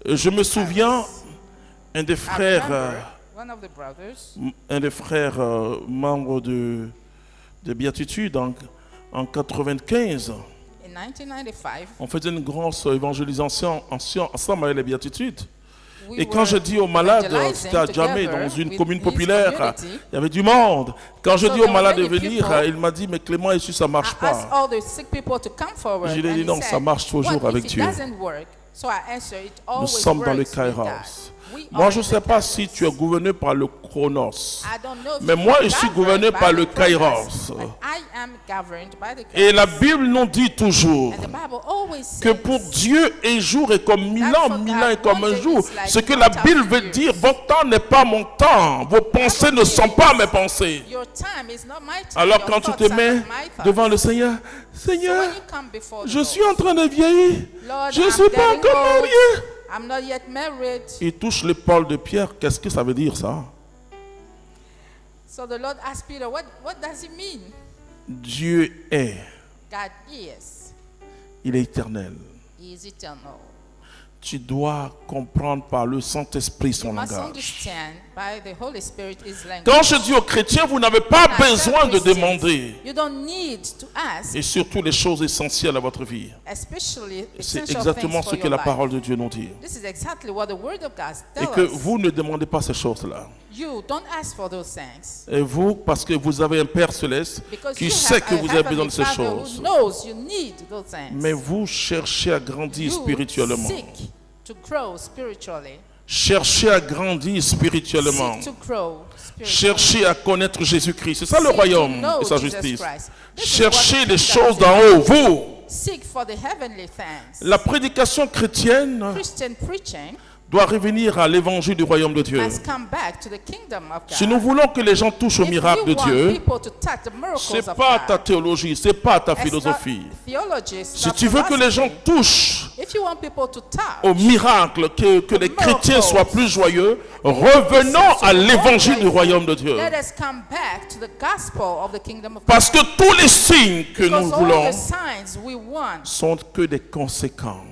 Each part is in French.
Je me souviens, un des frères membres de Béatitude en 95, on faisait une grosse évangélisation ensemble avec les Béatitudes. Et quand je dis aux malades, c'était à Djamé, dans une commune populaire, il y avait du monde. Quand je dis aux malades de venir, il m'a dit, mais Clément, ici ça ne marche pas. Je lui ai dit, non, ça marche toujours avec Dieu. Nous sommes dans le Kairos. Moi, je ne sais pas si tu es gouverné par le Chronos, mais moi, je suis gouverné par le Kairos. Et la Bible nous dit toujours que pour Dieu, un jour est comme 1000 ans, 1000 ans est comme un jour. Ce que la Bible veut dire, votre temps n'est pas mon temps, vos pensées ne sont pas mes pensées. Alors quand tu te mets devant le Seigneur, Seigneur, je suis en train de vieillir, je ne suis pas encore marié. I'm not yet married. Il touche l'épaule de Pierre. Qu'est-ce que ça veut dire ça? So the Lord asked Peter, what does it mean? Dieu est. God is. Il est éternel. He is eternal. Tu dois comprendre par le Saint-Esprit son langage. Quand je dis aux chrétiens, vous n'avez pas besoin de demander. Et surtout les choses essentielles à votre vie. C'est exactement ce que la parole de Dieu nous dit. Et que vous ne demandez pas ces choses-là. Et vous, parce que vous avez un Père céleste qui sait que vous avez besoin de ces choses. Mais vous cherchez à grandir spirituellement. Cherchez à grandir spirituellement. Cherchez à connaître Jésus-Christ. C'est ça le royaume et sa justice. Cherchez les choses d'en haut, vous. La prédication chrétienne doit revenir à l'évangile du royaume de Dieu. Si nous voulons que les gens touchent au miracle de Dieu, ce n'est pas ta théologie, ce n'est pas ta philosophie. Si tu veux que les gens touchent au miracle, que les chrétiens soient plus joyeux, revenons à l'évangile du royaume de Dieu. Parce que tous les signes que nous voulons sont que des conséquences.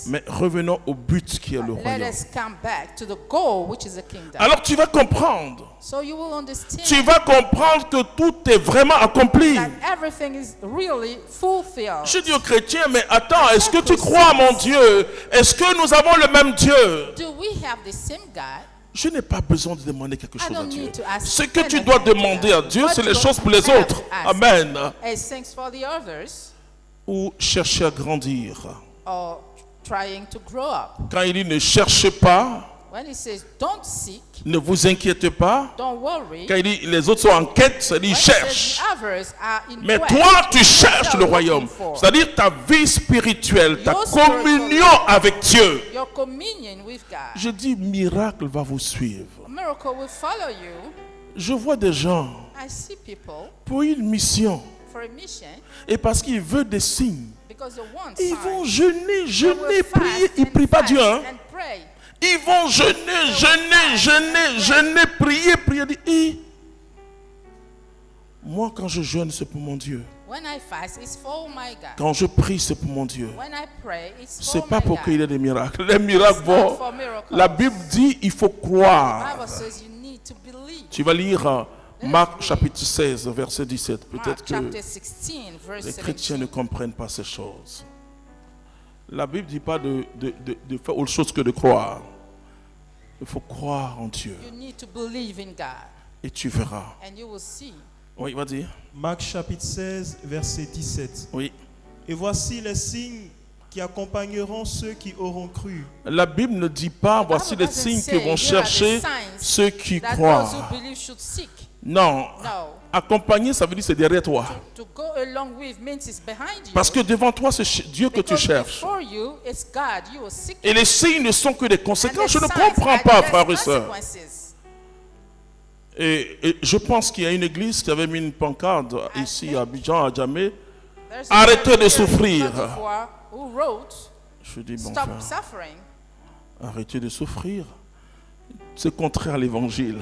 Mais revenons au but qui est le royaume. Alors tu vas comprendre. Tu vas comprendre que tout est vraiment accompli. Je dis aux chrétiens, mais attends, est-ce que tu crois à mon Dieu? Est-ce que nous avons le même Dieu? Je n'ai pas besoin de demander quelque chose à Dieu. Ce que tu dois demander à Dieu, c'est les choses pour les autres. Amen. Ou chercher à grandir. Quand il dit ne cherchez pas, ne vous inquiétez pas. Quand il dit les autres sont en quête, ça dit cherche. Mais toi, tu cherches le royaume. C'est-à-dire ta vie spirituelle, ta communion avec Dieu. Je dis miracle va vous suivre. Je vois des gens pour une mission. Et parce qu'ils veulent des signes, ils vont jeûner, prier. Ils ne prient pas Dieu. Hein? Ils vont jeûner, prier. Et moi, quand je jeûne, c'est pour mon Dieu. Quand je prie, c'est pour mon Dieu. Ce n'est pas pour qu'il y ait des miracles. Les miracles vont. La Bible dit il faut croire. Tu vas lire Marc chapitre 16, verset 17. Peut-être que les chrétiens ne comprennent pas ces choses. La Bible ne dit pas de faire autre chose que de croire. Il faut croire en Dieu. Et tu verras. Oui, vas-y. Marc chapitre 16, verset 17. Oui. Et voici les signes qui accompagneront ceux qui auront cru. La Bible ne dit pas voici les signes que vont chercher ceux qui croient. Non. Accompagner, ça veut dire c'est derrière toi. Parce que devant toi, c'est Dieu que tu cherches. Et les signes ne sont que des conséquences. Je ne comprends pas, frères et sœurs. Et je pense qu'il y a une église qui avait mis une pancarte ici à Abidjan, à Djamé. Arrêtez de souffrir. Je dis bon frère, arrêtez de souffrir. C'est contraire à l'évangile.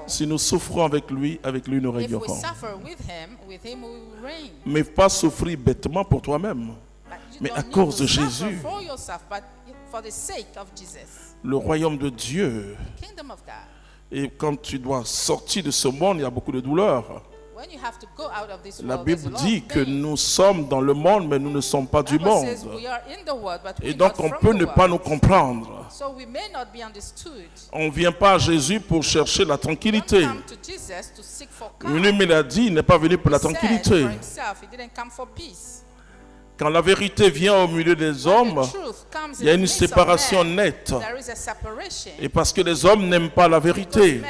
Si nous souffrons avec lui nous régnerons. Mais pas souffrir bêtement pour toi-même. mais à cause de Jésus. Le royaume de Dieu. Et quand tu dois sortir de ce monde, il y a beaucoup de douleur. La Bible dit que nous sommes dans le monde, mais nous ne sommes pas du monde. Et donc on peut ne pas nous comprendre. On ne vient pas à Jésus pour chercher la tranquillité. Lui-même il a dit, il n'est pas venu pour la tranquillité. Quand la vérité vient au milieu des hommes, il y a une séparation nette. Et parce que les hommes n'aiment pas la vérité.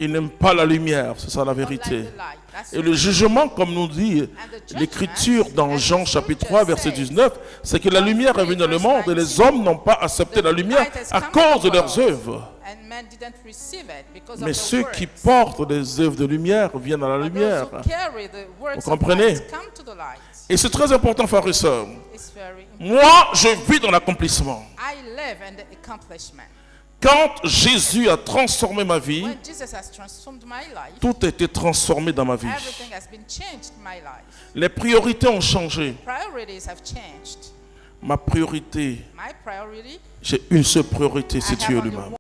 Ils n'aiment pas la lumière, c'est ça la vérité. Et le jugement, comme nous dit l'Écriture dans Jean chapitre 3, verset 19, c'est que la lumière est venue dans le monde et les hommes n'ont pas accepté la lumière à cause de leurs œuvres. Mais ceux qui portent des œuvres de lumière viennent à la lumière. Vous comprenez? Et c'est très important, frères et sœurs. Moi, je vis dans l'accomplissement. Quand Jésus a transformé ma vie, tout a été transformé dans ma vie. Les priorités ont changé. Ma priorité, j'ai une seule priorité, c'est Dieu lui-même.